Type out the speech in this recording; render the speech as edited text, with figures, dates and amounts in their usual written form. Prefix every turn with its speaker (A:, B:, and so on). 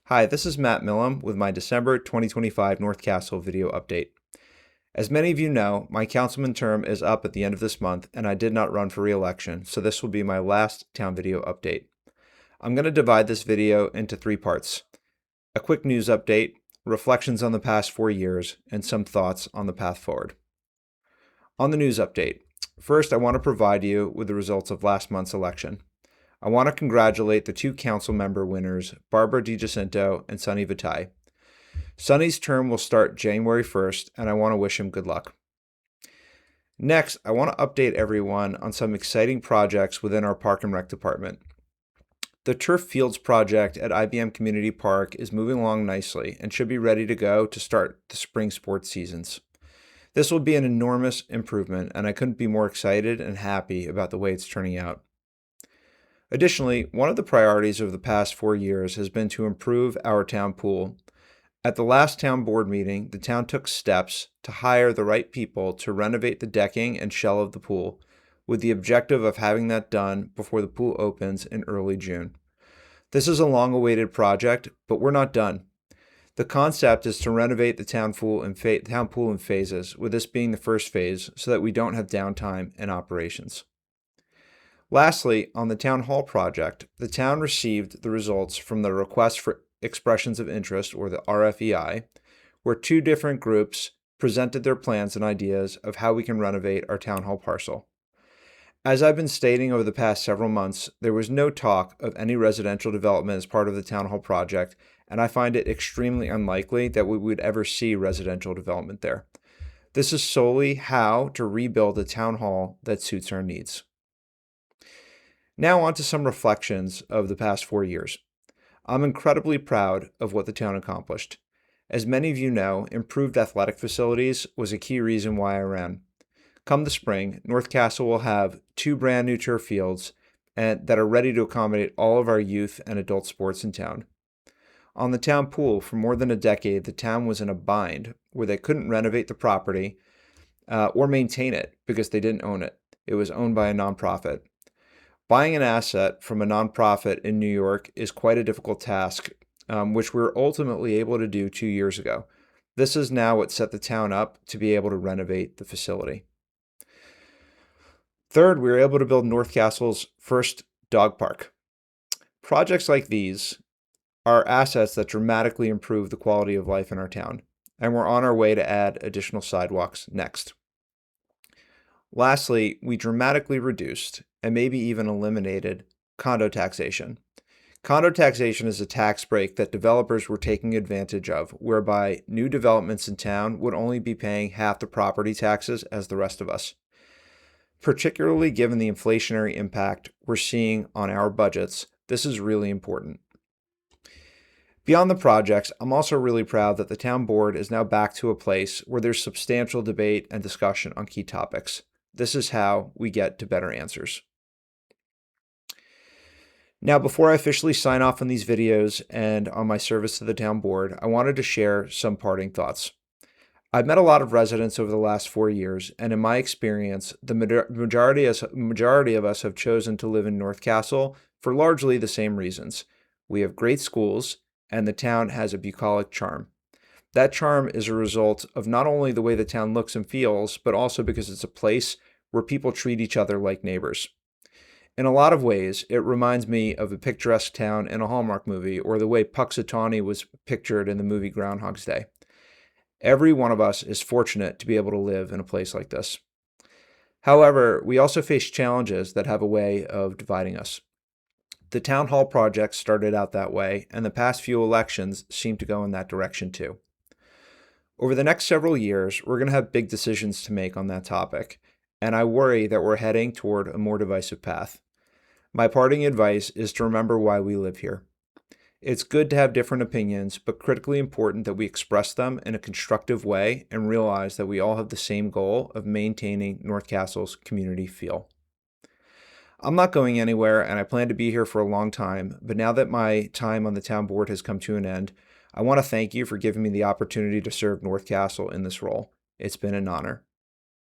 A: Hi, this is Matt Milim with my December 2025 North Castle video update. As many of you know, my councilman term is up at the end of this month and I did not run for re-election, so this will be my last town video update. I'm going to divide this video into three parts: a quick news update, reflections on the past 4 years, and some thoughts on the path forward. On the news update, first I want to provide you with the results of last month's election. I want to congratulate the two council member winners, Barbara DiGiacinto and Sunny Vitale. Sunny's term will start January 1st, and I want to wish him good luck. Next, I want to update everyone on some exciting projects within our Park and Rec department. The turf fields project at IBM Community Park is moving along nicely and should be ready to go to start the spring sports seasons. This will be an enormous improvement, and I couldn't be more excited and happy about the way it's turning out. Additionally, one of the priorities of the past 4 years has been to improve our town pool. At the last town board meeting, the town took steps to hire the right people to renovate the decking and shell of the pool, with the objective of having that done before the pool opens in early June. This is a long-awaited project, but we're not done. The concept is to renovate the town pool in phases, with this being the first phase so that we don't have downtime in operations. Lastly, on the Town Hall project, the town received the results from the Request for Expressions of Interest, or the RFEI, where two different groups presented their plans and ideas of how we can renovate our Town Hall parcel. As I've been stating over the past several months, there was no talk of any residential development as part of the Town Hall project, and I find it extremely unlikely that we would ever see residential development there. This is solely how to rebuild a town hall that suits our needs. Now on to some reflections of the past 4 years. I'm incredibly proud of what the town accomplished. As many of you know, improved athletic facilities was a key reason why I ran. Come the spring, North Castle will have 2 brand new turf fields that are ready to accommodate all of our youth and adult sports in town. On the town pool, for more than a decade, the town was in a bind where they couldn't renovate the property or maintain it because they didn't own it. It was owned by a nonprofit. Buying an asset from a nonprofit in New York is quite a difficult task, which we were ultimately able to do 2 years ago. This is now what set the town up to be able to renovate the facility. Third, we were able to build North Castle's first dog park. Projects like these are assets that dramatically improve the quality of life in our town, and we're on our way to add additional sidewalks next. Lastly, we dramatically reduced and maybe even eliminated condo taxation. Condo taxation is a tax break that developers were taking advantage of, whereby new developments in town would only be paying half the property taxes as the rest of us. Particularly given the inflationary impact we're seeing on our budgets, this is really important. Beyond the projects, I'm also really proud that the town board is now back to a place where there's substantial debate and discussion on key topics. This is how we get to better answers. Now, before I officially sign off on these videos and on my service to the town board, I wanted to share some parting thoughts. I've met a lot of residents over the last 4 years, and in my experience, the majority of us have chosen to live in North Castle for largely the same reasons. We have great schools, and the town has a bucolic charm. That charm is a result of not only the way the town looks and feels, but also because it's a place where people treat each other like neighbors. In a lot of ways, it reminds me of a picturesque town in a Hallmark movie, or the way Puxatawney was pictured in the movie Groundhog's Day. Every one of us is fortunate to be able to live in a place like this. However, we also face challenges that have a way of dividing us. The town hall project started out that way, and the past few elections seem to go in that direction too. Over the next several years, we're going to have big decisions to make on that topic, and I worry that we're heading toward a more divisive path. My parting advice is to remember why we live here. It's good to have different opinions, but critically important that we express them in a constructive way and realize that we all have the same goal of maintaining North Castle's community feel. I'm not going anywhere, and I plan to be here for a long time, but now that my time on the town board has come to an end, I want to thank you for giving me the opportunity to serve North Castle in this role. It's been an honor.